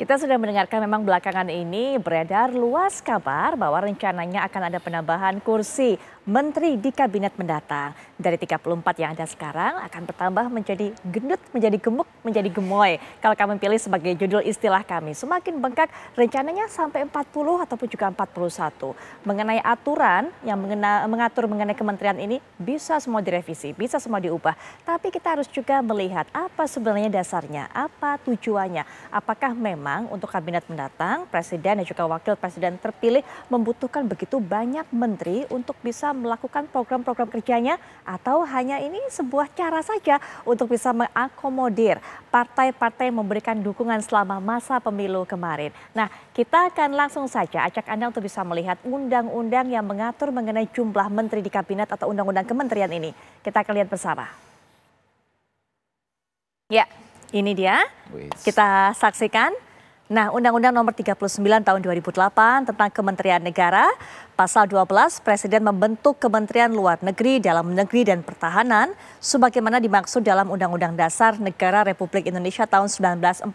kita sudah mendengarkan memang belakangan ini beredar luas kabar bahwa rencananya akan ada penambahan kursi menteri di kabinet mendatang. Dari 34 yang ada sekarang akan bertambah menjadi gendut, menjadi gemuk, menjadi gemoy. Kalau kami pilih sebagai judul istilah kami, semakin bengkak rencananya sampai 40 ataupun juga 41. Mengenai aturan yang mengatur mengenai kementerian ini bisa semua direvisi, bisa semua diubah. Tapi kita harus juga melihat apa sebenarnya dasarnya, apa tujuannya. Apakah memang untuk kabinet mendatang, presiden dan juga wakil presiden terpilih membutuhkan begitu banyak menteri untuk bisa melakukan program-program kerjanya, atau hanya ini sebuah cara saja untuk bisa mengakomodir partai-partai yang memberikan dukungan selama masa pemilu kemarin. Nah, kita akan langsung saja ajak Anda untuk bisa melihat undang-undang yang mengatur mengenai jumlah menteri di kabinet atau undang-undang kementerian ini. Kita akan lihat bersama. Ya, ini dia. Kita saksikan. Nah, Undang-Undang Nomor 39 Tahun 2008 tentang Kementerian Negara, Pasal 12, Presiden membentuk Kementerian Luar Negeri, Dalam Negeri, dan Pertahanan sebagaimana dimaksud dalam Undang-Undang Dasar Negara Republik Indonesia tahun 1945.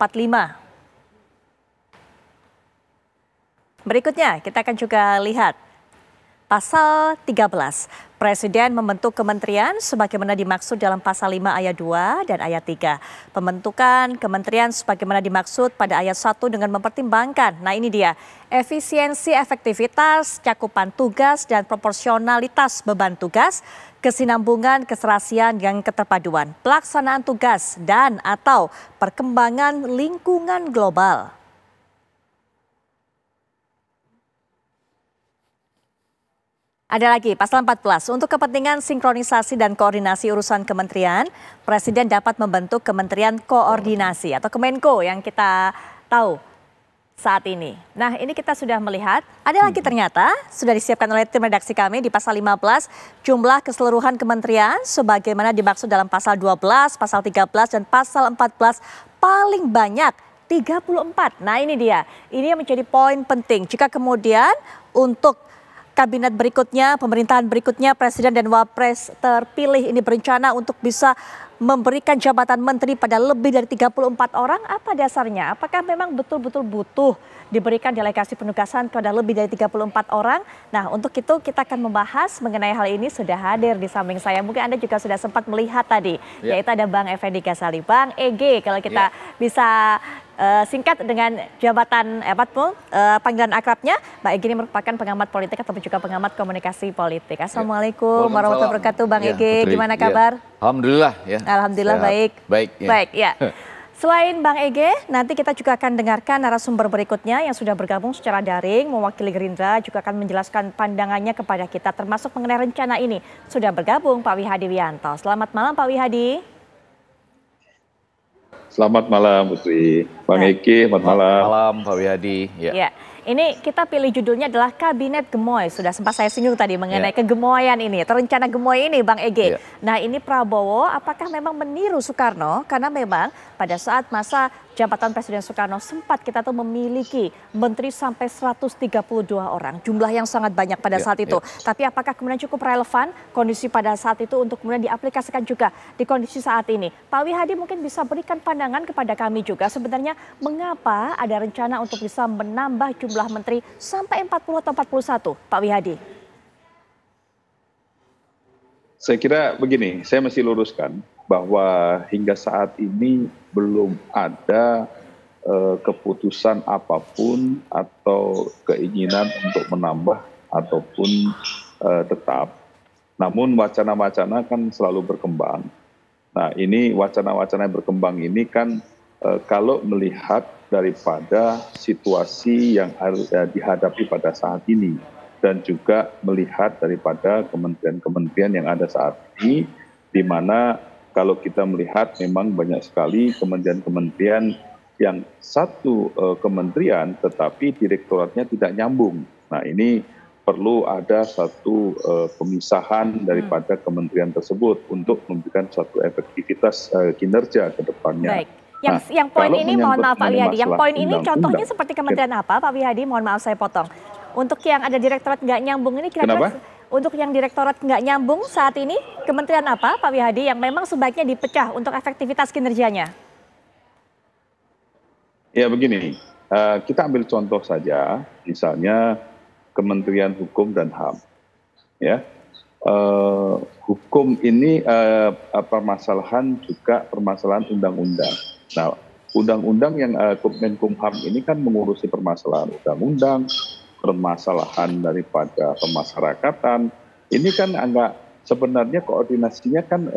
Berikutnya, kita akan juga lihat Pasal 13, Presiden membentuk kementerian sebagaimana dimaksud dalam Pasal 5 ayat 2 dan ayat 3. Pembentukan kementerian sebagaimana dimaksud pada ayat 1 dengan mempertimbangkan, nah ini dia, efisiensi, efektivitas, cakupan tugas, dan proporsionalitas beban tugas, kesinambungan, keserasian, dan keterpaduan, pelaksanaan tugas, dan atau perkembangan lingkungan global. Ada lagi, pasal 14, untuk kepentingan sinkronisasi dan koordinasi urusan kementerian, Presiden dapat membentuk Kementerian Koordinasi atau Kemenko yang kita tahu saat ini. Nah, ini kita sudah melihat, ada lagi ternyata, sudah disiapkan oleh tim redaksi kami di pasal 15, jumlah keseluruhan kementerian sebagaimana dimaksud dalam pasal 12, pasal 13, dan pasal 14 paling banyak 34. Nah ini dia, ini yang menjadi poin penting. Jika kemudian untuk kabinet berikutnya, pemerintahan berikutnya, presiden dan wapres terpilih ini berencana untuk bisa memberikan jabatan menteri pada lebih dari 34 orang, apa dasarnya? Apakah memang betul-betul butuh diberikan delegasi penugasan kepada lebih dari 34 orang? Nah, untuk itu kita akan membahas mengenai hal ini, sudah hadir di samping saya. Mungkin Anda juga sudah sempat melihat tadi, yaitu ada Bang Effendi Ghazali. Bang EG, kalau kita bisa singkat dengan jabatan panggilan akrabnya, Mbak Egy ini merupakan pengamat politik atau juga pengamat komunikasi politik. Assalamualaikum warahmatullahi wabarakatuh, Bang Egy. Gimana kabar? Alhamdulillah ya. Alhamdulillah sehat. Baik. Baik ya. Selain Bang Egy, nanti kita juga akan dengarkan narasumber berikutnya yang sudah bergabung secara daring, mewakili Gerindra, juga akan menjelaskan pandangannya kepada kita, termasuk mengenai rencana ini. Sudah bergabung Pak Wihadi Wianto. Selamat malam Pak Wihadi. Selamat malam Putri. Bang Eki, selamat malam. Malam Pak Wihadi. Ya. Ini kita pilih judulnya adalah Kabinet Gemoy. Sudah sempat saya singgung tadi mengenai kegemoyan ini, rencana gemoy ini Bang Egy. Nah ini Prabowo apakah memang meniru Soekarno? Karena memang pada saat masa jabatan Presiden Soekarno sempat kita tuh memiliki menteri sampai 132 orang. Jumlah yang sangat banyak pada saat itu. Tapi apakah kemudian cukup relevan kondisi pada saat itu untuk kemudian diaplikasikan juga di kondisi saat ini? Pak Wihadi mungkin bisa berikan pandangan kepada kami juga sebenarnya mengapa ada rencana untuk bisa menambah jumlah menteri sampai 40 atau 41, Pak Wihadi? Saya kira begini, saya masih luruskan bahwa hingga saat ini belum ada keputusan apapun atau keinginan untuk menambah ataupun tetap. Namun wacana-wacana kan selalu berkembang. Nah ini wacana-wacana yang berkembang ini kan kalau melihat daripada situasi yang harus dihadapi pada saat ini dan juga melihat daripada kementerian-kementerian yang ada saat ini, di mana kalau kita melihat memang banyak sekali kementerian-kementerian yang satu kementerian tetapi direktoratnya tidak nyambung. Nah ini perlu ada satu pemisahan daripada kementerian tersebut untuk memberikan suatu efektivitas kinerja ke depannya. Baik. Yang poin ini mohon maaf Pak Wihadi, yang poin ini contohnya seperti kementerian apa Pak Wihadi? Mohon maaf saya potong. Untuk yang ada direktorat nggak nyambung ini kira-kira untuk yang direktorat nggak nyambung saat ini kementerian apa Pak Wihadi yang memang sebaiknya dipecah untuk efektivitas kinerjanya? Ya begini, kita ambil contoh saja, misalnya Kementerian Hukum dan HAM, ya. Hukum ini permasalahan juga permasalahan undang-undang. Nah, undang-undang yang Menkumham ini kan mengurusi permasalahan undang-undang, permasalahan daripada pemasyarakatan. Ini kan sebenarnya koordinasinya kan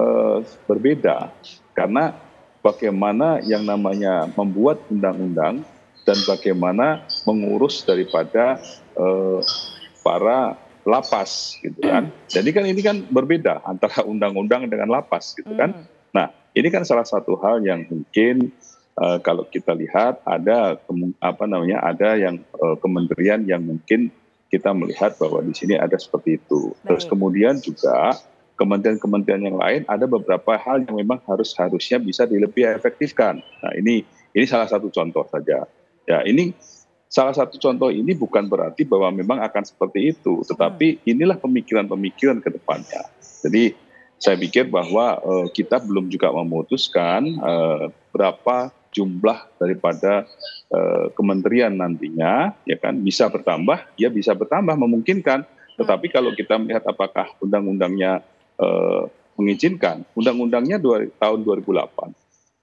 berbeda, karena bagaimana yang namanya membuat undang-undang dan bagaimana mengurus daripada para lapas gitu kan. Jadi kan ini kan berbeda antara undang-undang dengan lapas gitu kan. Nah, ini kan salah satu hal yang mungkin kalau kita lihat ada ada yang kementerian yang mungkin kita melihat bahwa di sini ada seperti itu. Terus kemudian juga kementerian-kementerian yang lain ada beberapa hal yang memang harusnya bisa lebih efektifkan. Nah, ini salah satu contoh saja. Ya, ini salah satu contoh ini bukan berarti bahwa memang akan seperti itu, tetapi inilah pemikiran-pemikiran ke depannya. Jadi saya pikir bahwa kita belum juga memutuskan berapa jumlah daripada kementerian nantinya, ya kan, bisa bertambah, ya bisa bertambah memungkinkan. Tetapi kalau kita melihat apakah undang-undangnya mengizinkan, undang-undangnya tahun 2008.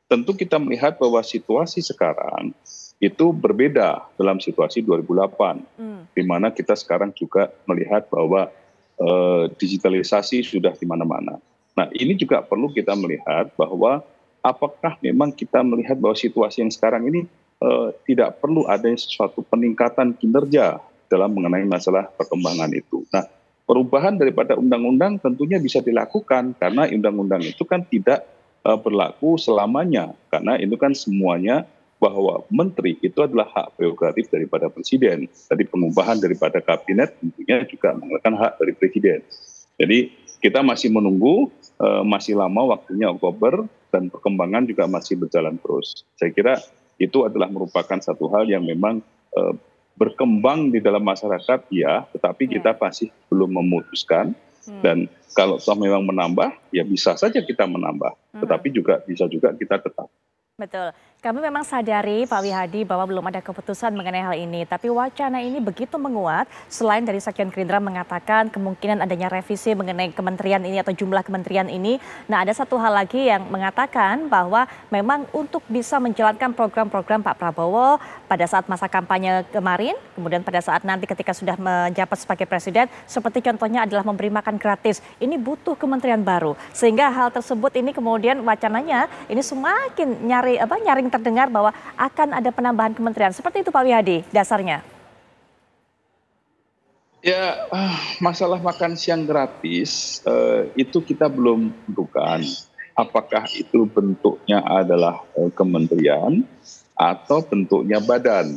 Tentu kita melihat bahwa situasi sekarang itu berbeda dalam situasi 2008, di mana kita sekarang juga melihat bahwa digitalisasi sudah di mana-mana. Nah, ini juga perlu kita melihat bahwa apakah memang kita melihat bahwa situasi yang sekarang ini tidak perlu adanya sesuatu peningkatan kinerja dalam mengenai masalah perkembangan itu. Nah, perubahan daripada undang-undang tentunya bisa dilakukan karena undang-undang itu kan tidak berlaku selamanya, karena itu kan semuanya bahwa menteri itu adalah hak prerogatif daripada presiden. Jadi pengubahan daripada kabinet tentunya juga menggunakan hak dari presiden. Jadi kita masih menunggu, masih lama waktunya Oktober, dan perkembangan juga masih berjalan terus. Saya kira itu adalah merupakan satu hal yang memang berkembang di dalam masyarakat, ya, tetapi kita masih belum memutuskan. Dan kalau toh memang menambah, ya bisa saja kita menambah, tetapi juga bisa juga kita tetap. Betul. Kami memang sadari Pak Wihadi bahwa belum ada keputusan mengenai hal ini. Tapi wacana ini begitu menguat selain dari Sekjen Gerindra mengatakan kemungkinan adanya revisi mengenai kementerian ini atau jumlah kementerian ini. Nah, ada satu hal lagi yang mengatakan bahwa memang untuk bisa menjalankan program-program Pak Prabowo pada saat masa kampanye kemarin, kemudian pada saat nanti ketika sudah menjabat sebagai presiden, seperti contohnya adalah memberi makan gratis. Ini butuh kementerian baru. Sehingga hal tersebut ini kemudian wacananya ini semakin nyaring terdengar bahwa akan ada penambahan kementerian. Seperti itu Pak Wihadi dasarnya. Ya, masalah makan siang gratis itu kita belum tentukan apakah itu bentuknya adalah kementerian atau bentuknya badan.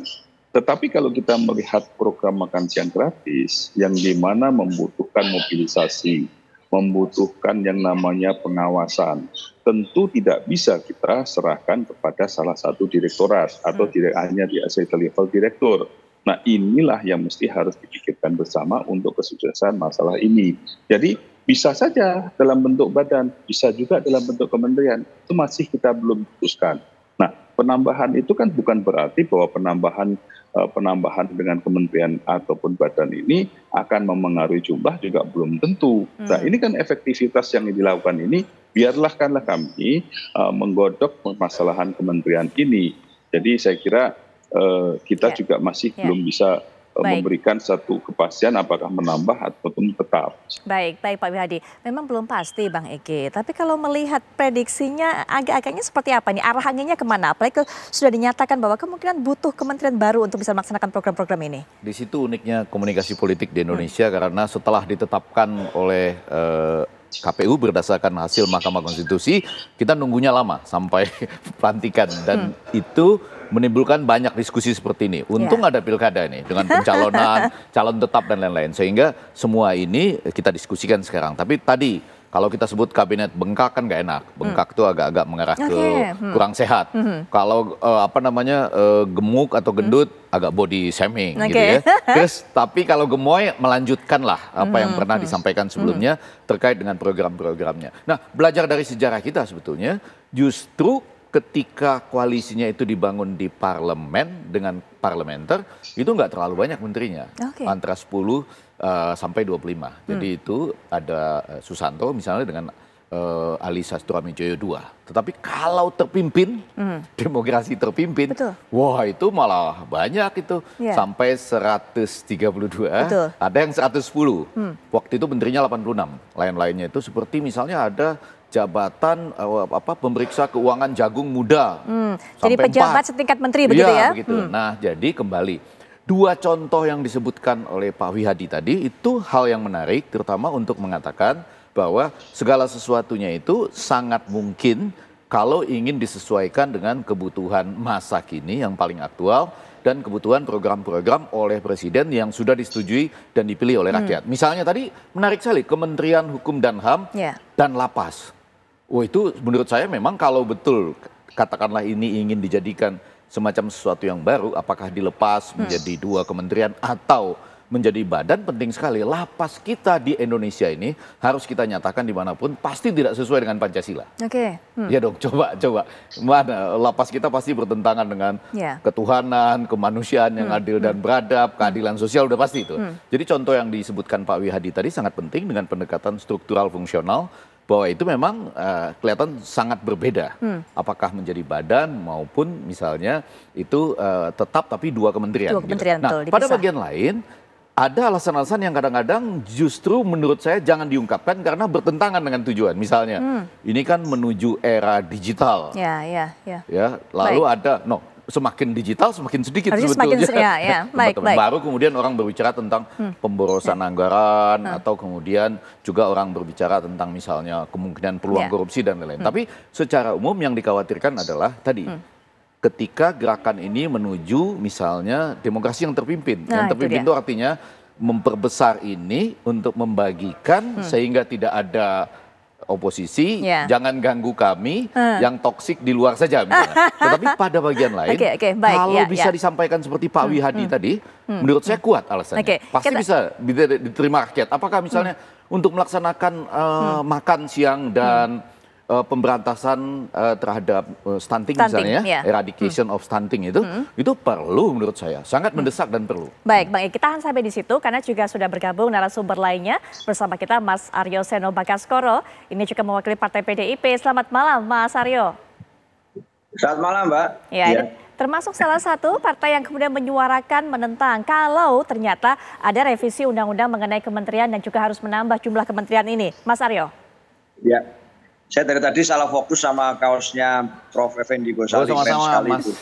Tetapi kalau kita melihat program makan siang gratis yang dimana membutuhkan mobilisasi, membutuhkan yang namanya pengawasan, tentu tidak bisa kita serahkan kepada salah satu direktorat atau tidak hanya di level direktur. Nah, inilah yang mesti harus dipikirkan bersama untuk kesuksesan masalah ini. Jadi bisa saja dalam bentuk badan, bisa juga dalam bentuk kementerian, itu masih kita belum putuskan. Nah, penambahan itu kan bukan berarti bahwa penambahan dengan kementerian ataupun badan ini akan memengaruhi jumlah, juga belum tentu. Nah, ini kan efektivitas yang dilakukan ini, biarlah kami menggodok permasalahan kementerian ini. Jadi saya kira kita juga masih belum bisa memberikan satu kepastian apakah menambah ataupun tetap. Baik Pak Wihadi. Memang belum pasti Bang Ege, tapi kalau melihat prediksinya agak-agaknya seperti apa nih? Arah anginnya kemana? Apalagi sudah dinyatakan bahwa kemungkinan butuh kementerian baru untuk bisa melaksanakan program-program ini. Di situ uniknya komunikasi politik di Indonesia karena setelah ditetapkan oleh KPU berdasarkan hasil Mahkamah Konstitusi, kita nunggunya lama sampai pelantikan dan itu menimbulkan banyak diskusi seperti ini. Untung ada pilkada nih dengan pencalonan, calon tetap dan lain-lain. Sehingga semua ini kita diskusikan sekarang. Tapi tadi kalau kita sebut kabinet bengkak kan nggak enak. Bengkak itu agak-agak mengarah ke kurang sehat. Kalau gemuk atau gendut agak body shaming gitu ya. Terus tapi kalau gemoy melanjutkan lah apa yang pernah disampaikan sebelumnya terkait dengan program-programnya. Nah, belajar dari sejarah kita sebetulnya justru ketika koalisinya itu dibangun di parlemen dengan parlementer, itu nggak terlalu banyak menterinya, antara 10 sampai 25. Jadi itu ada Susanto misalnya dengan Ali Sastro-Amijoyo II. Tetapi kalau terpimpin, demokrasi terpimpin, wah itu malah banyak itu, sampai 132, ada yang 110. Waktu itu menterinya 86, lain-lainnya itu seperti misalnya ada jabatan pemeriksa keuangan Jagung Muda. Jadi pejabat 4. setingkat menteri begitu ya? Begitu. Nah jadi kembali, 2 contoh yang disebutkan oleh Pak Wihadi tadi itu hal yang menarik, terutama untuk mengatakan bahwa segala sesuatunya itu sangat mungkin kalau ingin disesuaikan dengan kebutuhan masa kini yang paling aktual dan kebutuhan program-program oleh presiden yang sudah disetujui dan dipilih oleh rakyat. Misalnya tadi menarik sekali Kementerian Hukum dan HAM dan Lapas. Oh itu menurut saya memang kalau betul katakanlah ini ingin dijadikan semacam sesuatu yang baru, apakah dilepas menjadi 2 kementerian atau menjadi badan, penting sekali. Lapas kita di Indonesia ini harus kita nyatakan dimanapun pasti tidak sesuai dengan Pancasila. Ya dong, coba mana lapas kita pasti bertentangan dengan ketuhanan, kemanusiaan yang adil dan beradab, keadilan sosial, udah pasti itu. Jadi contoh yang disebutkan Pak Wihadi tadi sangat penting dengan pendekatan struktural fungsional, bahwa itu memang kelihatan sangat berbeda. Apakah menjadi badan maupun misalnya itu tetap tapi 2 kementerian. Nah, pada bagian lain ada alasan-alasan yang kadang-kadang justru menurut saya jangan diungkapkan karena bertentangan dengan tujuan. Misalnya, ini kan menuju era digital. Lalu ada, semakin digital semakin sedikit sebetulnya. Baru kemudian orang berbicara tentang pemborosan anggaran atau kemudian juga orang berbicara tentang misalnya kemungkinan peluang korupsi dan lain-lain. Tapi secara umum yang dikhawatirkan adalah tadi, ketika gerakan ini menuju misalnya demokrasi yang terpimpin. Yang terpimpin itu artinya memperbesar ini untuk membagikan sehingga tidak ada oposisi, jangan ganggu kami, yang toksik di luar saja misalnya. Tetapi pada bagian lain, kalau bisa disampaikan seperti Pak Wihadi tadi, menurut saya kuat alasannya. Pasti bisa diterima rakyat. Apakah misalnya untuk melaksanakan makan siang dan pemberantasan terhadap stunting misalnya, eradication of stunting itu perlu menurut saya, sangat mendesak dan perlu. Baik, Bang, kita akan sampai di situ karena juga sudah bergabung narasumber lainnya bersama kita Mas Aryo Seno Bagaskoro, ini juga mewakili Partai PDIP. Selamat malam, Mas Aryo. Selamat malam, Mbak. Ini termasuk salah satu partai yang kemudian menyuarakan menentang kalau ternyata ada revisi undang-undang mengenai kementerian dan juga harus menambah jumlah kementerian ini, Mas Aryo. Ya. Saya dari tadi salah fokus sama kaosnya Prof. Effendi Ghazali. Sama-sama, Mas.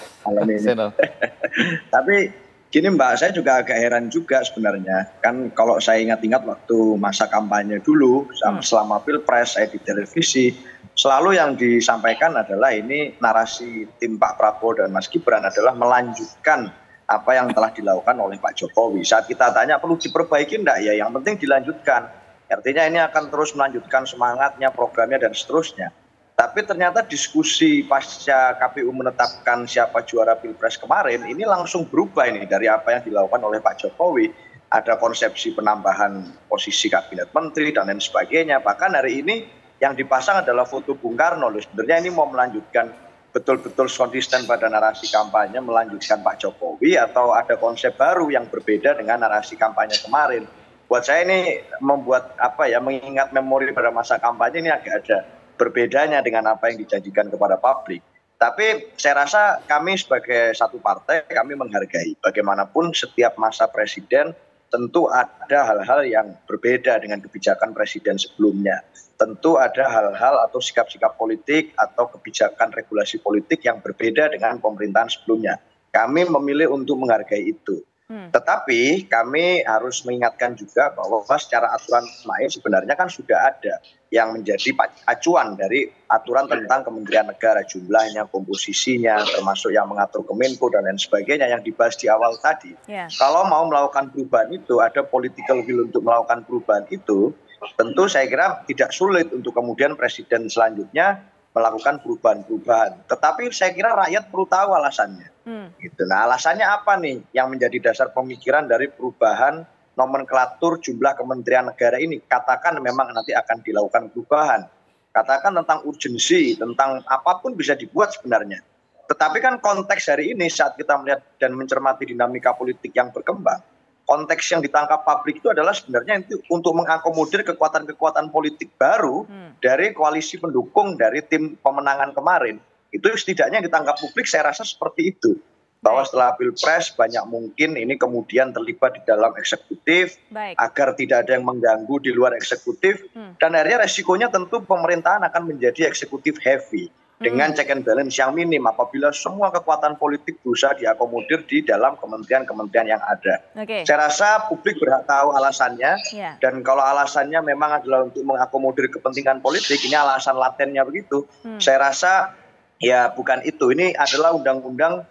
Tapi gini Mbak, saya juga agak heran juga sebenarnya. Kan kalau saya ingat-ingat waktu masa kampanye dulu, selama Pilpres saya di televisi, selalu yang disampaikan adalah ini narasi tim Pak Prabowo dan Mas Gibran adalah melanjutkan apa yang telah dilakukan oleh Pak Jokowi. Saat kita tanya perlu diperbaiki enggak, ya yang penting dilanjutkan. Artinya ini akan terus melanjutkan semangatnya, programnya dan seterusnya. Tapi ternyata diskusi pasca KPU menetapkan siapa juara Pilpres kemarin ini langsung berubah ini dari apa yang dilakukan oleh Pak Jokowi. Ada konsepsi penambahan posisi kabinet menteri dan lain sebagainya. Bahkan hari ini yang dipasang adalah foto Bung Karno. Sebenarnya ini mau melanjutkan betul-betul konsisten pada narasi kampanye, melanjutkan Pak Jokowi atau ada konsep baru yang berbeda dengan narasi kampanye kemarin. Buat saya ini membuat mengingat memori pada masa kampanye ini agak ada berbedanya dengan apa yang dijanjikan kepada publik. Tapi saya rasa kami sebagai satu partai kami menghargai bagaimanapun setiap masa presiden tentu ada hal-hal yang berbeda dengan kebijakan presiden sebelumnya. Tentu ada hal-hal atau sikap-sikap politik atau kebijakan regulasi politik yang berbeda dengan pemerintahan sebelumnya. Kami memilih untuk menghargai itu. Tetapi kami harus mengingatkan juga bahwa secara aturan main sebenarnya kan sudah ada yang menjadi acuan dari aturan tentang Kementerian Negara, jumlahnya, komposisinya, termasuk yang mengatur Kemenko dan lain sebagainya yang dibahas di awal tadi. Kalau mau melakukan perubahan itu, ada political will untuk melakukan perubahan itu, tentu saya kira tidak sulit untuk kemudian presiden selanjutnya melakukan perubahan-perubahan. Tetapi saya kira rakyat perlu tahu alasannya. Gitu. Nah, alasannya apa nih yang menjadi dasar pemikiran dari perubahan nomenklatur jumlah kementerian negara ini? Katakan memang nanti akan dilakukan perubahan. katakan tentang urgensi, tentang apapun bisa dibuat sebenarnya. Tetapi kan konteks hari ini saat kita melihat dan mencermati dinamika politik yang berkembang, konteks yang ditangkap publik itu adalah sebenarnya itu untuk mengakomodir kekuatan-kekuatan politik baru dari koalisi pendukung dari tim pemenangan kemarin. Itu setidaknya yang ditangkap publik saya rasa seperti itu. Bahwa setelah Pilpres banyak mungkin ini kemudian terlibat di dalam eksekutif. Agar tidak ada yang mengganggu di luar eksekutif. Dan akhirnya resikonya tentu pemerintahan akan menjadi eksekutif heavy. Dengan check and balance yang minim apabila semua kekuatan politik berusaha diakomodir di dalam kementerian-kementerian yang ada. Saya rasa publik berhak tahu alasannya. Dan kalau alasannya memang adalah untuk mengakomodir kepentingan politik, ini alasan latennya begitu. Saya rasa ya bukan itu. Ini adalah undang-undang.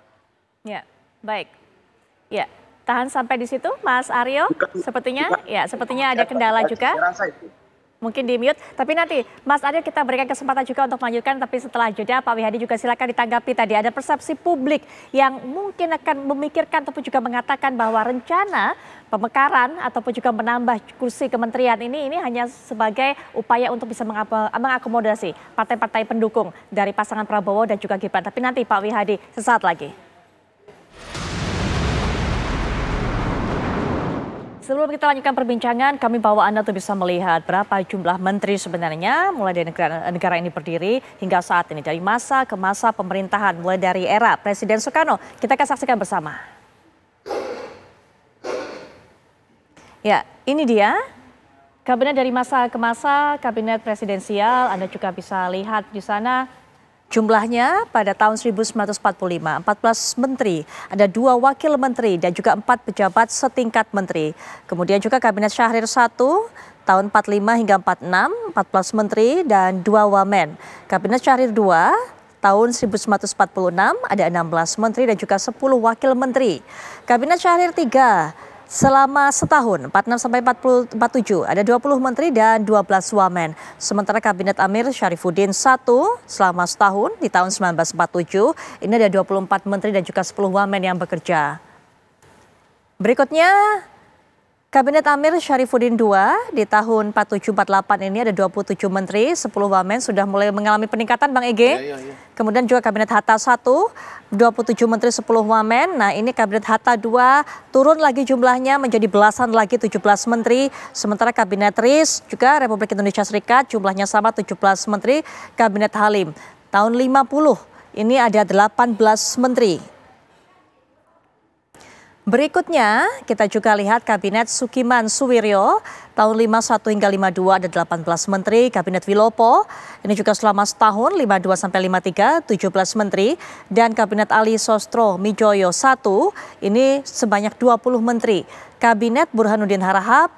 Ya, baik. Ya, tahan sampai di situ, Mas Aryo. Sepertinya ada kendala juga. Saya rasa itu. Mungkin di mute, tapi nanti Mas Aryo kita berikan kesempatan juga untuk melanjutkan, tapi setelah jeda Pak Wihadi juga silakan ditanggapi tadi. Ada persepsi publik yang mungkin akan memikirkan ataupun juga mengatakan bahwa rencana pemekaran ataupun juga menambah kursi kementerian ini hanya sebagai upaya untuk bisa mengakomodasi partai-partai pendukung dari pasangan Prabowo dan juga Gibran. Tapi nanti Pak Wihadi sesaat lagi. Sebelum kita lanjutkan perbincangan, kami bawa Anda untuk bisa melihat berapa jumlah menteri sebenarnya mulai dari negara ini berdiri hingga saat ini. Dari masa ke masa pemerintahan, mulai dari era Presiden Soekarno. Kita akan saksikan bersama. Ya, ini dia kabinet dari masa ke masa, kabinet presidensial. Anda juga bisa lihat di sana. Jumlahnya pada tahun 1945, 14 menteri, ada 2 wakil menteri dan juga 4 pejabat setingkat menteri. Kemudian juga kabinet Syahrir 1 tahun 45 hingga 46, 14 menteri dan 2 wamen. Kabinet Syahrir 2 tahun 1946 ada 16 menteri dan juga 10 wakil menteri. Kabinet Syahrir 3 selama setahun, 46 sampai 47, ada 20 menteri dan 12 wamen. Sementara Kabinet Amir Syarifuddin 1 selama setahun di tahun 1947, ini ada 24 menteri dan juga 10 wamen yang bekerja. Berikutnya, Kabinet Amir Syarifuddin 2 di tahun 47-48 ini ada 27 menteri, 10 wamen sudah mulai mengalami peningkatan Bang Ege. Kemudian juga Kabinet Hatta 1, 27 menteri 10 wamen. Nah ini Kabinet Hatta 2 turun lagi jumlahnya menjadi belasan lagi 17 menteri. Sementara Kabinet RIS juga Republik Indonesia Serikat jumlahnya sama 17 menteri. Kabinet Halim tahun 50 ini ada 18 menteri. Berikutnya kita juga lihat Kabinet Sukiman Suwiryo tahun 51 hingga 52 ada 18 menteri. Kabinet Wilopo ini juga selama setahun 52 sampai 53 17 menteri. Dan Kabinet Ali Sostro Mijoyo 1 ini sebanyak 20 menteri. Kabinet Burhanuddin Harahap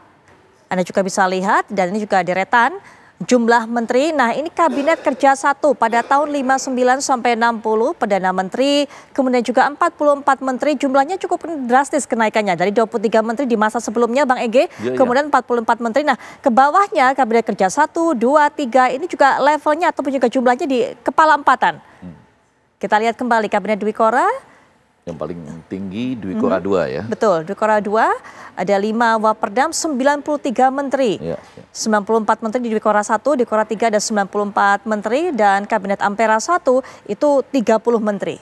Anda juga bisa lihat dan ini juga deretan jumlah menteri. Nah ini Kabinet Kerja 1 pada tahun 59 sampai 60 Perdana Menteri. Kemudian juga 44 menteri, jumlahnya cukup drastis kenaikannya. Dari 23 menteri di masa sebelumnya Bang Ege, kemudian 44 menteri. Nah ke bawahnya Kabinet Kerja 1, 2, 3 ini juga levelnya ataupun juga jumlahnya di kepala empatan. Kita lihat kembali Kabinet Dwi Kora. Yang paling tinggi Dwi Kora 2 ya. Betul, Dwi Kora 2 ada 5 Waperdam, 93 menteri. 94 menteri di Dwi Kora 1, Dwi Kora 3 ada 94 menteri dan Kabinet Ampera 1 itu 30 menteri.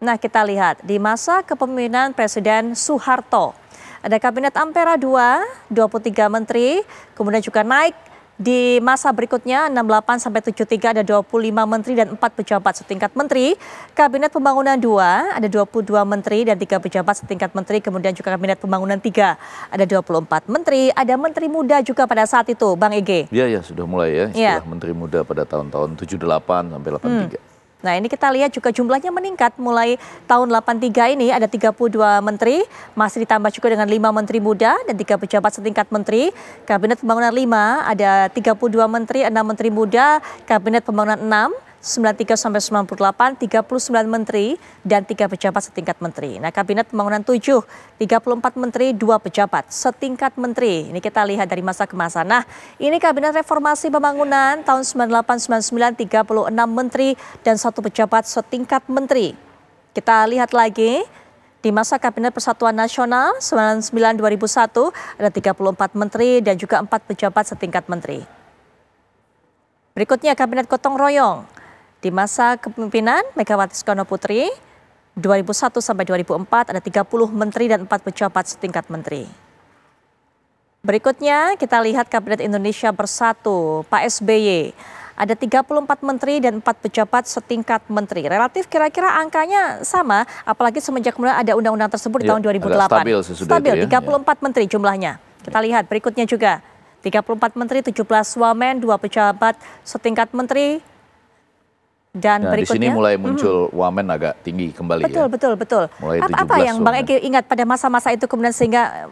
Nah kita lihat di masa kepemimpinan Presiden Soeharto. Ada Kabinet Ampera 2, 23 menteri, kemudian juga naik di masa berikutnya 68 sampai 73 ada 25 menteri dan 4 pejabat setingkat menteri. Kabinet Pembangunan 2 ada 22 menteri dan 3 pejabat setingkat menteri. Kemudian juga Kabinet Pembangunan 3 ada 24 menteri. Ada menteri muda juga pada saat itu Bang Ege. Iya sudah mulai ya istilah menteri muda pada tahun-tahun 78 sampai 83. Nah ini kita lihat juga jumlahnya meningkat mulai tahun 83 ini ada 32 menteri, masih ditambah juga dengan 5 menteri muda dan 3 pejabat setingkat menteri. Kabinet Pembangunan 5 ada 32 menteri, 6 menteri muda, Kabinet Pembangunan 6, 93 sampai 98, 39 menteri dan 3 pejabat setingkat menteri. Nah Kabinet Pembangunan 7, 34 menteri, 2 pejabat setingkat menteri. Ini kita lihat dari masa ke masa. Nah ini Kabinet Reformasi Pembangunan tahun 98-99, 36 menteri dan 1 pejabat setingkat menteri. Kita lihat lagi di masa Kabinet Persatuan Nasional 99-2001 ada 34 menteri dan juga 4 pejabat setingkat menteri. Berikutnya Kabinet Gotong Royong. Di masa kepemimpinan Megawati Soekarno Putri 2001 sampai 2004 ada 30 menteri dan 4 pejabat setingkat menteri. Berikutnya kita lihat Kabinet Indonesia Bersatu, Pak SBY. Ada 34 menteri dan 4 pejabat setingkat menteri. Relatif kira-kira angkanya sama, apalagi semenjak kemudian ada undang-undang tersebut di tahun 2008. Stabil, 34 menteri jumlahnya. Kita lihat berikutnya juga. 34 menteri, 17 wamen, 2 pejabat setingkat menteri. Dan nah, berikutnya. Di sini mulai muncul wamen agak tinggi kembali. Betul. Mulai Apa yang Bang Eki ingat pada masa-masa itu kemudian sehingga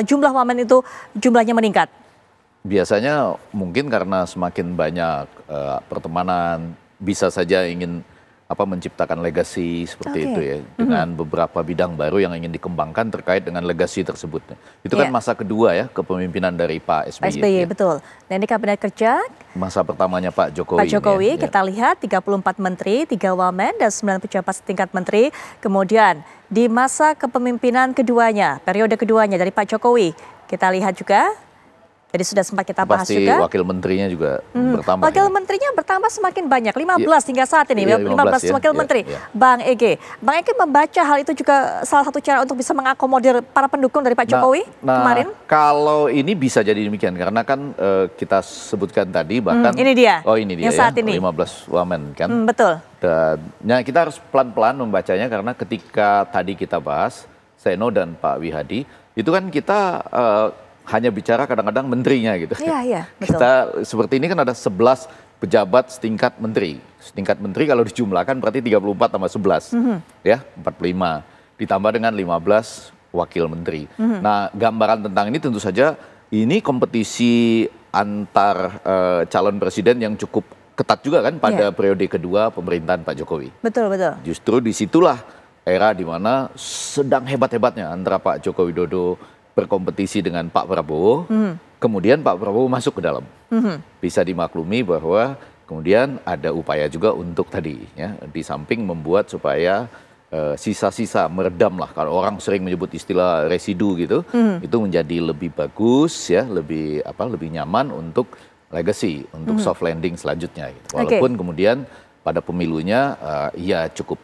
jumlah wamen itu jumlahnya meningkat? Biasanya mungkin karena semakin banyak pertemanan, bisa saja ingin menciptakan legasi seperti itu ya, dengan beberapa bidang baru yang ingin dikembangkan terkait dengan legasi tersebut. Itu kan masa kedua ya kepemimpinan dari Pak SBY. Pak SBY ya. Betul. Dan ini Kabinet Kerja. Masa pertamanya Pak Jokowi. Pak Jokowi kita lihat 34 menteri, 3 wamen dan 9 pejabat setingkat menteri. Kemudian di masa kepemimpinan keduanya, periode keduanya dari Pak Jokowi, kita lihat juga. Jadi sudah sempat kita bahas Pasti juga. Wakil menterinya juga bertambah. Wakil menterinya bertambah semakin banyak, 15 hingga saat ini, 15 wakil menteri. Bang Ege membaca hal itu juga salah satu cara untuk bisa mengakomodir para pendukung dari Pak Jokowi kemarin? Kalau ini bisa jadi demikian, karena kan kita sebutkan tadi bahkan. Ini dia, ini dia yang saat ya, ini. 15 wamen kan. Betul. Dan kita harus pelan-pelan membacanya, karena ketika tadi kita bahas, Seno dan Pak Wihadi, itu kan kita hanya bicara kadang-kadang menterinya gitu. Iya, betul. Kita seperti ini kan ada 11 pejabat setingkat menteri. Setingkat menteri kalau dijumlahkan berarti 34 tambah 11. Ya, 45. Ditambah dengan 15 wakil menteri. Nah, gambaran tentang ini tentu saja ini kompetisi antar calon presiden yang cukup ketat juga kan pada periode kedua pemerintahan Pak Jokowi. Betul. Justru disitulah era di mana sedang hebat-hebatnya antara Pak Joko Widodo berkompetisi dengan Pak Prabowo, kemudian Pak Prabowo masuk ke dalam. Bisa dimaklumi bahwa kemudian ada upaya juga untuk tadi, ya, di samping membuat supaya sisa-sisa meredam lah, kalau orang sering menyebut istilah residu gitu, itu menjadi lebih bagus, ya, lebih nyaman untuk legacy, untuk soft landing selanjutnya. Gitu. Walaupun kemudian pada pemilunya ya cukup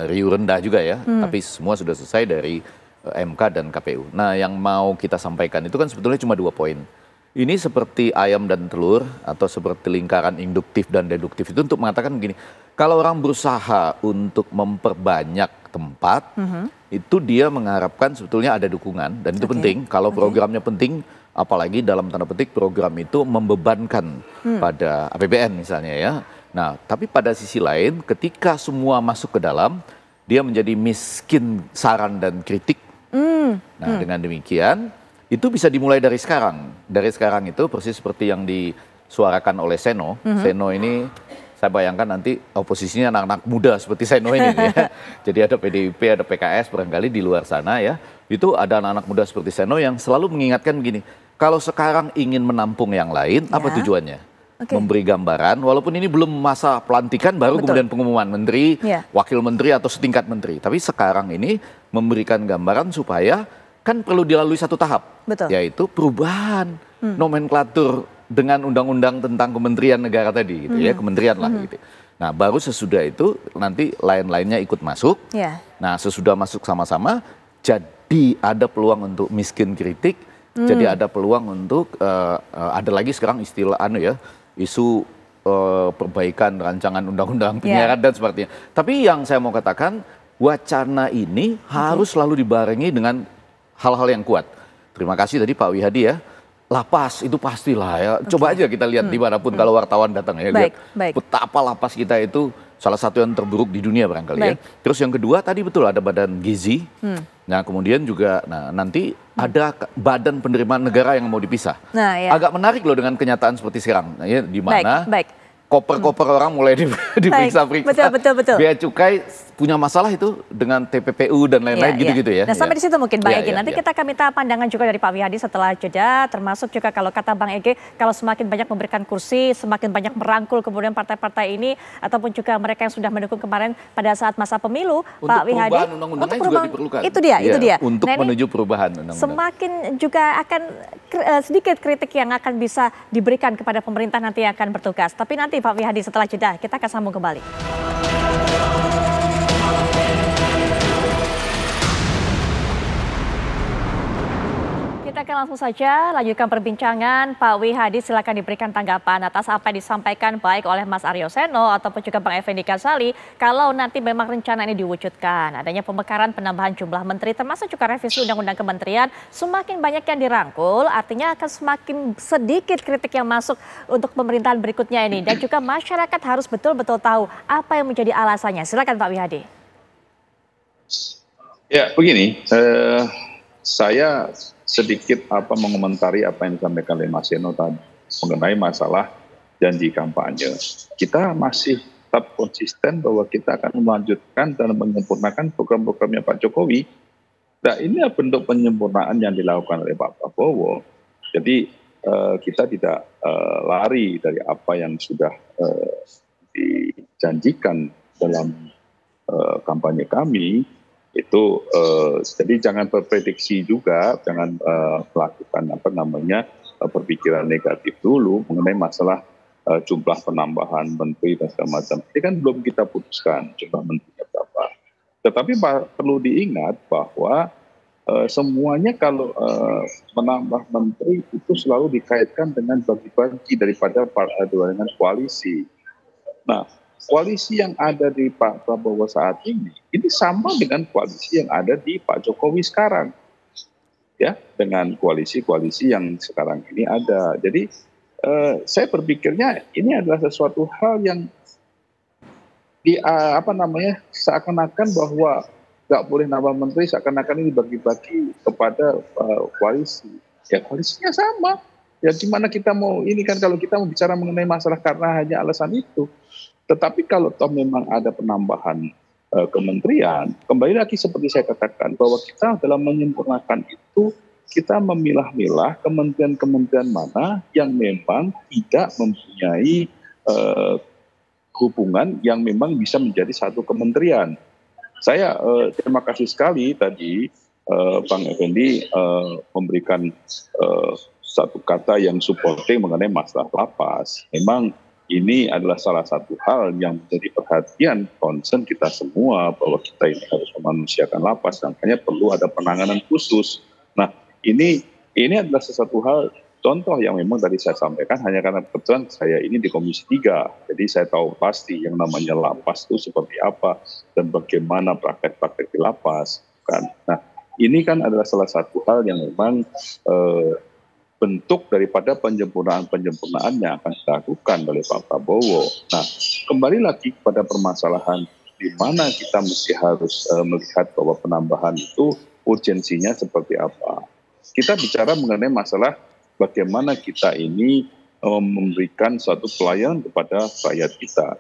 riuh rendah juga ya, tapi semua sudah selesai dari MK dan KPU. Nah, yang mau kita sampaikan itu kan sebetulnya cuma 2 poin. Ini seperti ayam dan telur atau seperti lingkaran induktif dan deduktif itu untuk mengatakan begini, kalau orang berusaha untuk memperbanyak tempat, itu dia mengharapkan sebetulnya ada dukungan, dan itu penting. Kalau programnya penting, apalagi dalam tanda petik program itu membebankan pada APBN misalnya ya. Nah, tapi pada sisi lain ketika semua masuk ke dalam, dia menjadi miskin saran dan kritik. Nah, dengan demikian itu bisa dimulai dari sekarang. Dari sekarang itu persis seperti yang disuarakan oleh Seno. Seno ini saya bayangkan nanti oposisinya anak-anak muda seperti Seno ini ya. Jadi ada PDIP, ada PKS barangkali di luar sana ya. Itu ada anak-anak muda seperti Seno yang selalu mengingatkan begini, kalau sekarang ingin menampung yang lain, apa tujuannya? Memberi gambaran, walaupun ini belum masa pelantikan, baru kemudian pengumuman menteri, wakil menteri atau setingkat menteri. Tapi sekarang ini memberikan gambaran supaya kan perlu dilalui satu tahap, yaitu perubahan nomenklatur dengan undang-undang tentang kementerian negara tadi, gitu ya, kementerian lah gitu. Nah, baru sesudah itu nanti lain-lainnya ikut masuk. Nah, sesudah masuk sama-sama, jadi ada peluang untuk miskin kritik, jadi ada peluang untuk ada lagi sekarang istilah isu perbaikan rancangan undang-undang penyiaran dan sebagainya. Tapi yang saya mau katakan, wacana ini harus selalu dibarengi dengan hal-hal yang kuat. Terima kasih tadi Pak Wihadi ya. Lapas itu pastilah ya. Coba aja kita lihat dimanapun kalau wartawan datang ya. Lihat betapa lapas kita itu salah satu yang terburuk di dunia barangkali ya. Terus yang kedua tadi betul ada badan gizi. Nah, kemudian juga nanti ada badan penerimaan negara yang mau dipisah. Agak menarik loh dengan kenyataan seperti sekarang ya, di mana koper-koper orang mulai diperiksa-periksa. Betul. Bea Cukai punya masalah itu dengan TPPU dan lain-lain gitu-gitu ya. Nah sampai di situ mungkin Bang Egy. Nanti iya. kita akan minta pandangan juga dari Pak Wihadi setelah jeda. Termasuk juga kalau kata Bang Egy, kalau semakin banyak memberikan kursi, semakin banyak merangkul kemudian partai-partai ini, ataupun juga mereka yang sudah mendukung kemarin pada saat masa pemilu, untuk Pak Wihadi. Perubahan undang-undangnya juga diperlukan. Itu dia. Untuk Nah, menuju perubahan undang-undang. Semakin juga akan sedikit kritik yang akan bisa diberikan kepada pemerintah nanti yang akan bertugas. Tapi nanti Pak Wihadi setelah jeda, kita akan sambung kembali. Kita akan langsung saja lanjutkan perbincangan. Pak Wihadi silakan diberikan tanggapan atas apa yang disampaikan baik oleh Mas Aryo Seno ataupun juga Bang Effendi Ghazali kalau nanti memang rencana ini diwujudkan. Adanya pemekaran penambahan jumlah menteri termasuk juga revisi undang-undang kementerian, semakin banyak yang dirangkul artinya akan semakin sedikit kritik yang masuk untuk pemerintahan berikutnya ini. Dan juga masyarakat harus betul-betul tahu apa yang menjadi alasannya. Silakan Pak Wihadi. Ya begini, saya sedikit mengomentari apa yang disampaikan oleh Mas Seno tadi mengenai masalah janji kampanye. Kita masih tetap konsisten bahwa kita akan melanjutkan dan menyempurnakan program-programnya Pak Jokowi. Nah, ini bentuk penyempurnaan yang dilakukan oleh Pak Prabowo. Jadi kita tidak lari dari apa yang sudah dijanjikan dalam kampanye kami. Itu jadi jangan berprediksi juga, jangan melakukan berpikiran negatif dulu mengenai masalah jumlah penambahan menteri dan segala macam. Ini kan belum kita putuskan jumlah menterinya berapa. Tetapi perlu diingat bahwa semuanya kalau menambah menteri itu selalu dikaitkan dengan bagi-bagi daripada dengan koalisi. Nah, koalisi yang ada di Pak Prabowo saat ini sama dengan koalisi yang ada di Pak Jokowi sekarang, ya, dengan koalisi-koalisi yang sekarang ini ada. Jadi saya berpikirnya ini adalah sesuatu hal yang seakan-akan bahwa nggak boleh nambah menteri, seakan-akan ini bagi-bagi kepada koalisi. Ya koalisinya sama. Ya gimana kita mau ini kan kalau kita mau bicara mengenai masalah karena hanya alasan itu. Tetapi kalau toh memang ada penambahan kementerian, kembali lagi seperti saya katakan bahwa kita dalam menyempurnakan itu, kita memilah-milah kementerian-kementerian mana yang memang tidak mempunyai hubungan yang memang bisa menjadi satu kementerian. Saya terima kasih sekali tadi Bang Effendi memberikan satu kata yang supporting mengenai masalah lapas. Memang ini adalah salah satu hal yang menjadi perhatian concern kita semua bahwa kita ini harus memanusiakan lapas, makanya perlu ada penanganan khusus. Nah, ini adalah sesuatu hal contoh yang memang tadi saya sampaikan hanya karena kebetulan saya ini di Komisi 3. Jadi saya tahu pasti yang namanya lapas itu seperti apa dan bagaimana praktek-praktek di lapas kan. Nah, ini kan adalah salah satu hal yang memang bentuk daripada penyempurnaan yang akan dilakukan oleh Pak Prabowo. Nah, kembali lagi kepada permasalahan di mana kita mesti harus melihat bahwa penambahan itu urgensinya seperti apa. Kita bicara mengenai masalah bagaimana kita ini memberikan suatu pelayanan kepada rakyat kita.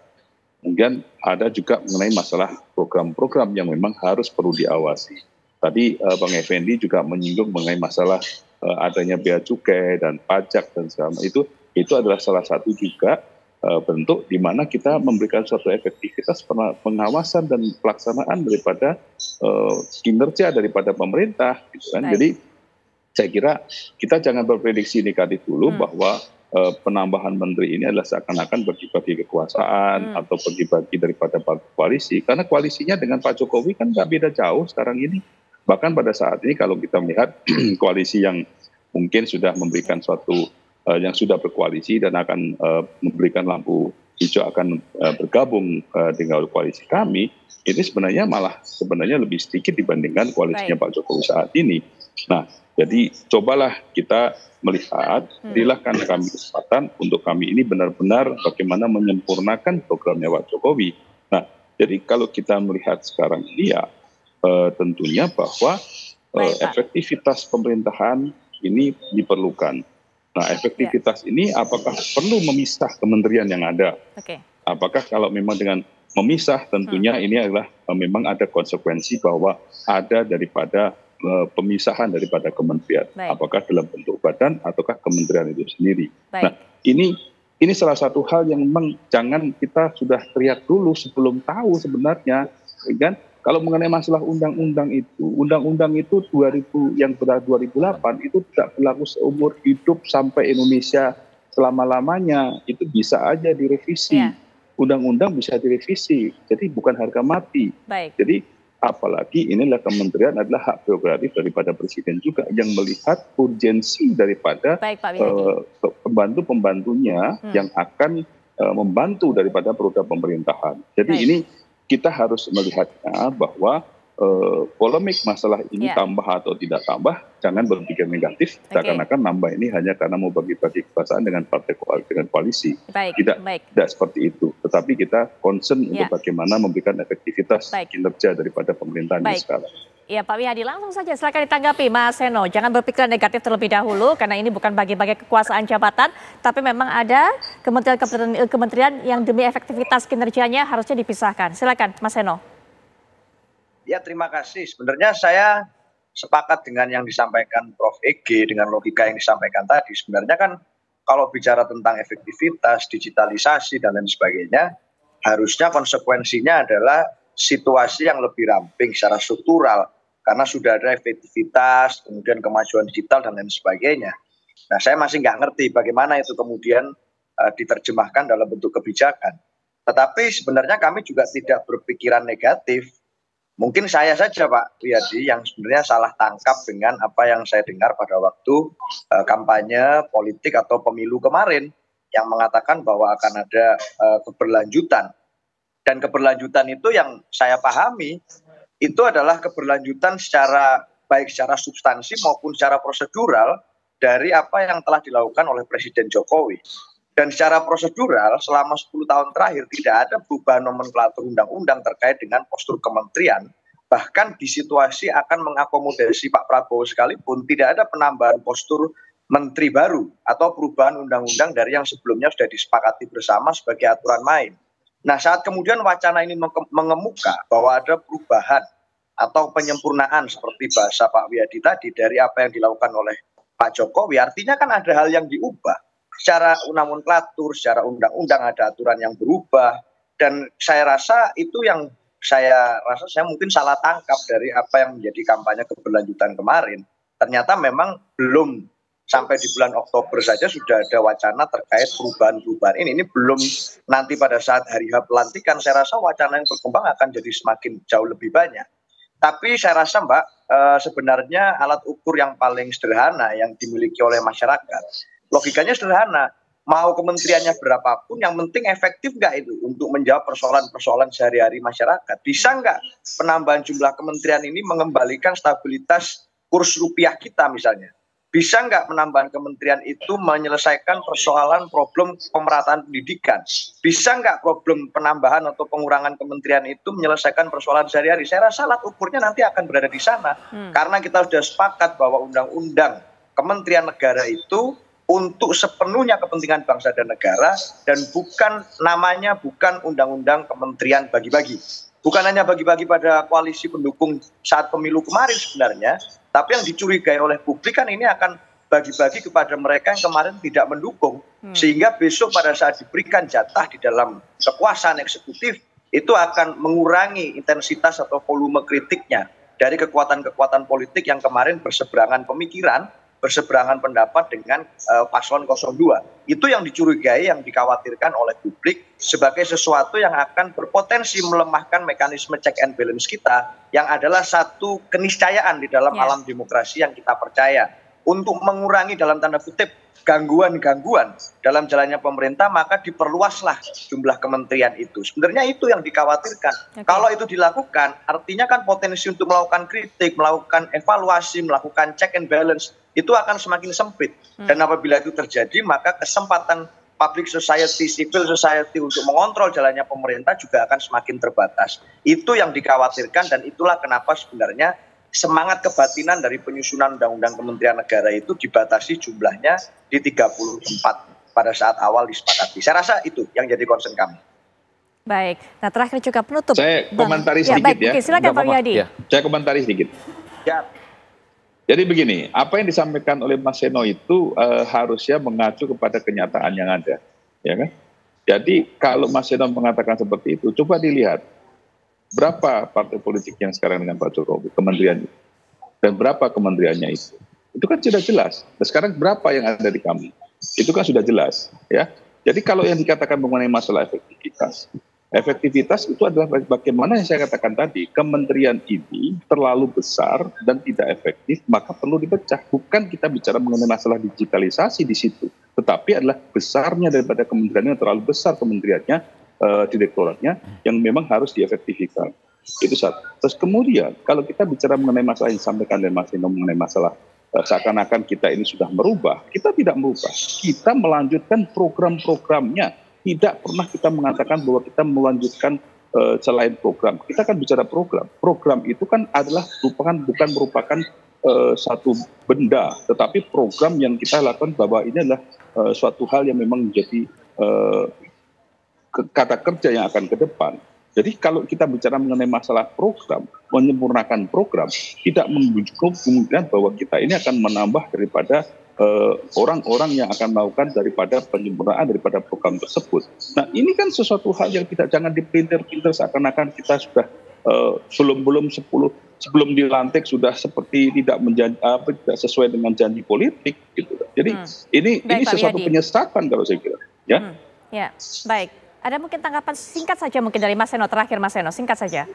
Kemudian ada juga mengenai masalah program-program yang memang harus perlu diawasi. Tadi Bang Effendi juga menyinggung mengenai masalah adanya bea cukai dan pajak dan segala macam itu adalah salah satu juga bentuk di mana kita memberikan suatu efektivitas pengawasan dan pelaksanaan daripada kinerja daripada pemerintah, gitu kan. Jadi saya kira kita jangan berprediksi negatif dulu bahwa penambahan menteri ini adalah seakan-akan bagi-bagi kekuasaan atau bagi-bagi daripada koalisi, karena koalisinya dengan Pak Jokowi kan nggak beda jauh sekarang ini. Bahkan pada saat ini kalau kita melihat koalisi yang mungkin sudah memberikan suatu yang sudah berkoalisi dan akan memberikan lampu hijau akan bergabung dengan koalisi kami, ini sebenarnya lebih sedikit dibandingkan koalisinya Pak Jokowi saat ini. Nah, jadi cobalah kita melihat, berilah kami kesempatan untuk kami ini benar-benar bagaimana menyempurnakan programnya Pak Jokowi. Nah, jadi kalau kita melihat sekarang ini ya tentunya bahwa efektivitas pemerintahan ini diperlukan. Nah, efektivitas ini apakah perlu memisah kementerian yang ada? Oke. Apakah kalau memang dengan memisah, tentunya ini adalah memang ada konsekuensi bahwa ada daripada pemisahan daripada kementerian. Baik. Apakah dalam bentuk badan ataukah kementerian itu sendiri. Baik. Nah, ini salah satu hal yang memang jangan kita sudah teriak dulu sebelum tahu sebenarnya, kan? Kalau mengenai masalah undang-undang itu 2000 yang ber 2008 itu tidak berlaku seumur hidup sampai Indonesia selama-lamanya, itu bisa aja direvisi. Ya. Undang-undang bisa direvisi, jadi bukan harga mati. Baik. Jadi apalagi inilah kementerian adalah hak prerogatif daripada presiden juga yang melihat urgensi daripada Baik, Pak Wihadi. pembantu-pembantunya yang akan membantu daripada roda pemerintahan. Jadi Baik. ini kita harus melihatnya bahwa polemik masalah ini Ya. tambah atau tidak tambah, jangan berpikir negatif. Oke. Seakan-akan nambah ini hanya karena mau bagi-bagi kekuasaan dengan dengan koalisi. Baik. Baik. Tidak seperti itu. Tetapi kita concern Ya. untuk bagaimana memberikan efektivitas Baik. kinerja daripada pemerintahan Baik. ini sekarang. Ya Pak Wihadi, langsung saja silakan ditanggapi Mas Seno. Jangan berpikiran negatif terlebih dahulu karena ini bukan bagi-bagi kekuasaan jabatan, tapi memang ada kementerian yang demi efektivitas kinerjanya harusnya dipisahkan. Silakan Mas Seno. Ya, terima kasih. Sebenarnya saya sepakat dengan yang disampaikan Prof. EG dengan logika yang disampaikan tadi. Sebenarnya kan kalau bicara tentang efektivitas, digitalisasi dan lain sebagainya, harusnya konsekuensinya adalah situasi yang lebih ramping secara struktural. Karena sudah ada efektivitas, kemudian kemajuan digital dan lain sebagainya. Nah, saya masih nggak ngerti bagaimana itu kemudian diterjemahkan dalam bentuk kebijakan. Tetapi sebenarnya kami juga tidak berpikiran negatif. Mungkin saya saja Pak Wihadi yang sebenarnya salah tangkap dengan apa yang saya dengar pada waktu kampanye politik atau pemilu kemarin yang mengatakan bahwa akan ada keberlanjutan. Dan keberlanjutan itu yang saya pahami itu adalah keberlanjutan baik secara substansi maupun secara prosedural dari apa yang telah dilakukan oleh Presiden Jokowi. Dan secara prosedural selama 10 tahun terakhir tidak ada perubahan nomenklatur undang-undang terkait dengan postur kementerian. Bahkan di situasi akan mengakomodasi Pak Prabowo sekalipun tidak ada penambahan postur menteri baru atau perubahan undang-undang dari yang sebelumnya sudah disepakati bersama sebagai aturan main. Nah, saat kemudian wacana ini mengemuka bahwa ada perubahan atau penyempurnaan seperti bahasa Pak Wihadi tadi dari apa yang dilakukan oleh Pak Jokowi, artinya kan ada hal yang diubah. Secara nomenklatur, secara undang-undang ada aturan yang berubah. Dan saya rasa itu yang saya mungkin salah tangkap dari apa yang menjadi kampanye keberlanjutan kemarin. Ternyata memang belum sampai di bulan Oktober saja sudah ada wacana terkait perubahan-perubahan ini. Ini belum nanti pada saat hari H pelantikan, saya rasa wacana yang berkembang akan jadi semakin jauh lebih banyak. Tapi saya rasa Mbak, sebenarnya alat ukur yang paling sederhana yang dimiliki oleh masyarakat, logikanya sederhana. Mau kementeriannya berapapun, yang penting efektif nggak itu untuk menjawab persoalan-persoalan sehari-hari masyarakat. Bisa nggak penambahan jumlah kementerian ini mengembalikan stabilitas kurs rupiah kita misalnya? Bisa nggak penambahan kementerian itu menyelesaikan persoalan problem pemerataan pendidikan? Bisa nggak problem penambahan atau pengurangan kementerian itu menyelesaikan persoalan sehari-hari? Saya rasa alat ukurnya nanti akan berada di sana. Karena kita sudah sepakat bahwa undang-undang kementerian negara itu untuk sepenuhnya kepentingan bangsa dan negara dan bukan undang-undang kementerian bagi-bagi. Bukan hanya bagi-bagi pada koalisi pendukung saat pemilu kemarin sebenarnya, tapi yang dicurigai oleh publik kan ini akan bagi-bagi kepada mereka yang kemarin tidak mendukung. Sehingga besok pada saat diberikan jatah di dalam kekuasaan eksekutif, itu akan mengurangi intensitas atau volume kritiknya dari kekuatan-kekuatan politik yang kemarin berseberangan pemikiran, berseberangan pendapat dengan paslon 02. Itu yang dicurigai, yang dikhawatirkan oleh publik sebagai sesuatu yang akan berpotensi melemahkan mekanisme check and balance kita, yang adalah satu keniscayaan di dalam alam demokrasi yang kita percaya. Untuk mengurangi dalam tanda kutip gangguan-gangguan dalam jalannya pemerintah, maka diperluaslah jumlah kementerian itu. Sebenarnya itu yang dikhawatirkan. Kalau itu dilakukan, artinya kan potensi untuk melakukan kritik, melakukan evaluasi, melakukan check and balance, itu akan semakin sempit. Dan apabila itu terjadi, maka kesempatan public society, civil society untuk mengontrol jalannya pemerintah juga akan semakin terbatas. Itu yang dikhawatirkan dan itulah kenapa sebenarnya semangat kebatinan dari penyusunan undang-undang Kementerian Negara itu dibatasi jumlahnya di 34 pada saat awal disepakati. Saya rasa itu yang jadi concern kami. Baik, nah terakhir juga penutup. Saya komentari sedikit baik, ya. Oke, silakan Pak Wiyadi. Ya. Saya komentari sedikit. Ya. Jadi begini, apa yang disampaikan oleh Mas Seno itu harusnya mengacu kepada kenyataan yang ada, ya kan? Jadi kalau Mas Seno mengatakan seperti itu, coba dilihat berapa partai politik yang sekarang dengan Pak Jokowi, kementerian itu, dan berapa kementeriannya itu. Itu kan sudah jelas. Dan sekarang berapa yang ada di kami? Itu kan sudah jelas, ya. Jadi kalau yang dikatakan mengenai masalah efektivitas itu adalah bagaimana yang saya katakan tadi, kementerian ini terlalu besar dan tidak efektif, maka perlu dipecah. Bukan kita bicara mengenai masalah digitalisasi di situ, tetapi adalah besarnya daripada kementerian yang terlalu besar kementeriannya, direktoratnya, yang memang harus diefektifkan. Itu satu. Terus kemudian, kalau kita bicara mengenai masalah yang disampaikan oleh Mas Ino mengenai masalah seakan-akan kita ini sudah merubah, kita tidak merubah. Kita melanjutkan program-programnya. Tidak pernah kita mengatakan bahwa kita melanjutkan selain program. Kita kan bicara program. Program itu kan adalah bukan merupakan satu benda, tetapi program yang kita lakukan bahwa ini adalah suatu hal yang memang menjadi kata kerja yang akan ke depan. Jadi kalau kita bicara mengenai masalah program, menyempurnakan program, tidak menunjukkan kemungkinan bahwa kita ini akan menambah daripada orang-orang yang akan melakukan daripada penyempurnaan daripada program tersebut. Nah ini kan sesuatu hal yang jangan dipinter-pinter seakan-akan kita sudah sebelum dilantik sudah seperti tidak sesuai dengan janji politik gitu. Jadi ini sesuatu penyesatan kalau saya kira. Ya. Ya, baik. Ada mungkin tanggapan singkat saja mungkin dari Mas Seno, terakhir Mas Seno, singkat saja.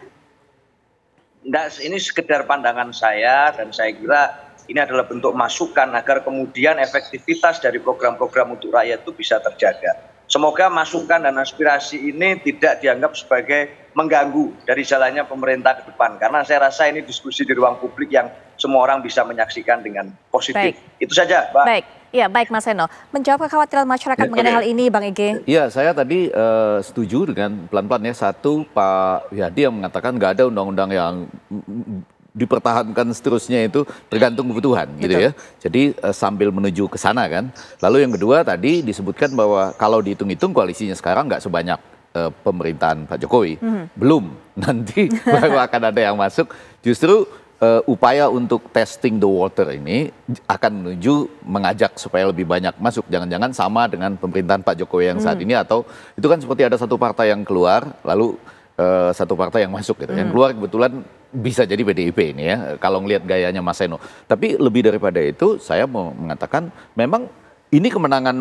Enggak, ini sekedar pandangan saya dan saya kira ini adalah bentuk masukan agar kemudian efektivitas dari program-program untuk rakyat itu bisa terjaga. Semoga masukan dan aspirasi ini tidak dianggap sebagai mengganggu dari jalannya pemerintah ke depan. Karena saya rasa ini diskusi di ruang publik yang semua orang bisa menyaksikan dengan positif. Baik. Itu saja, Mbak. Baik, ya baik Mas Seno. Menjawab kekhawatiran masyarakat mengenai hal ini, Bang Ege. Iya, saya tadi setuju dengan pelan-pelan ya. Satu, Pak Wiyadi yang mengatakan nggak ada undang-undang yang dipertahankan seterusnya itu tergantung kebutuhan gitu ya. Jadi sambil menuju ke sana kan. Lalu yang kedua tadi disebutkan bahwa kalau dihitung-hitung koalisinya sekarang nggak sebanyak pemerintahan Pak Jokowi. Belum, nanti baru akan ada yang masuk. Justru upaya untuk testing the water ini akan menuju mengajak supaya lebih banyak masuk. Jangan-jangan sama dengan pemerintahan Pak Jokowi yang saat ini, atau itu kan seperti ada satu partai yang keluar lalu satu partai yang masuk gitu. Yang keluar kebetulan bisa jadi PDIP ini ya, kalau ngelihat gayanya Mas Seno. Tapi lebih daripada itu, saya mau mengatakan memang ini kemenangan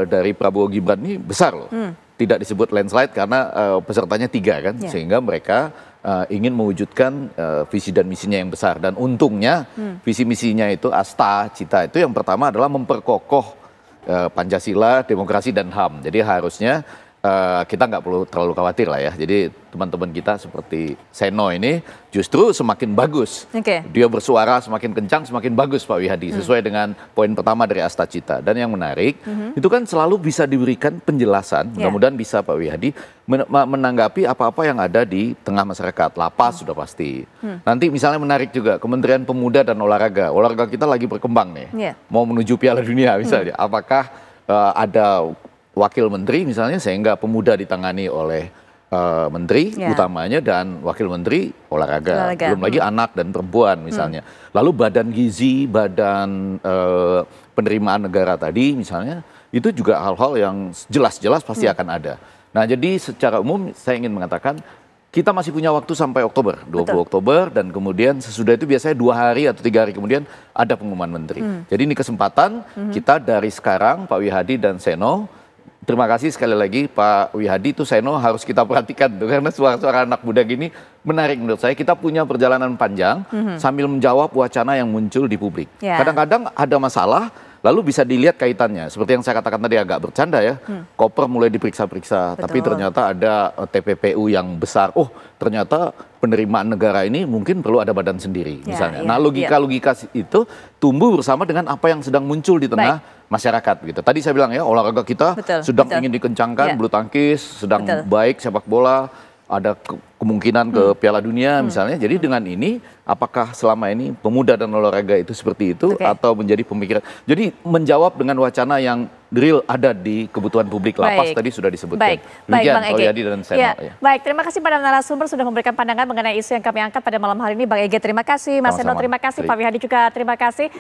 dari Prabowo Gibran ini besar loh. Tidak disebut landslide karena pesertanya 3 kan, sehingga mereka ingin mewujudkan visi dan misinya yang besar. Dan untungnya visi misinya itu asta, cita itu yang pertama adalah memperkokoh Pancasila, demokrasi dan HAM. Jadi harusnya kita nggak perlu terlalu khawatir lah ya. Jadi teman-teman kita seperti Seno ini justru semakin bagus. Dia bersuara semakin kencang, semakin bagus Pak Wiyadi. Sesuai dengan poin pertama dari Asta Cita. Dan yang menarik, itu kan selalu bisa diberikan penjelasan. Mudah-mudahan bisa Pak Wiyadi menanggapi apa-apa yang ada di tengah masyarakat. Lapas sudah pasti. Nanti misalnya menarik juga, Kementerian Pemuda dan Olahraga. Olahraga kita lagi berkembang nih. Mau menuju Piala Dunia misalnya. Apakah ada wakil menteri misalnya, sehingga pemuda ditangani oleh menteri utamanya dan wakil menteri olahraga. Belum lagi anak dan perempuan misalnya. Lalu badan gizi, badan penerimaan negara tadi misalnya, itu juga hal-hal yang jelas-jelas pasti akan ada. Nah jadi secara umum saya ingin mengatakan kita masih punya waktu sampai Oktober, 20 Oktober, dan kemudian sesudah itu biasanya 2 hari atau 3 hari kemudian ada pengumuman menteri. Jadi ini kesempatan kita dari sekarang, Pak Wiyadi dan Seno. Terima kasih sekali lagi Pak Wiyadi, itu Seno harus kita perhatikan tuh, karena suara-suara anak muda gini menarik menurut saya. Kita punya perjalanan panjang sambil menjawab wacana yang muncul di publik. Kadang-kadang ada masalah lalu bisa dilihat kaitannya. Seperti yang saya katakan tadi agak bercanda ya, koper mulai diperiksa-periksa, tapi ternyata ada TPPU yang besar. Oh ternyata penerimaan negara ini mungkin perlu ada badan sendiri misalnya. Nah logika-logika itu tumbuh bersama dengan apa yang sedang muncul di tengah masyarakat gitu. Tadi saya bilang ya, olahraga kita sedang ingin dikencangkan, bulu tangkis sedang baik, sepak bola ada kemungkinan ke Piala Dunia misalnya. Jadi dengan ini, apakah selama ini pemuda dan olahraga itu seperti itu atau menjadi pemikiran? Jadi menjawab dengan wacana yang real ada di kebutuhan publik lapas tadi sudah disebutkan. Baik, Bang Ege. Yadi dan Seno. Ya. Baik, terima kasih pada narasumber sudah memberikan pandangan mengenai isu yang kami angkat pada malam hari ini. Bang Ege, terima kasih. Mas Seno, terima kasih. Pak Wihadi juga terima kasih.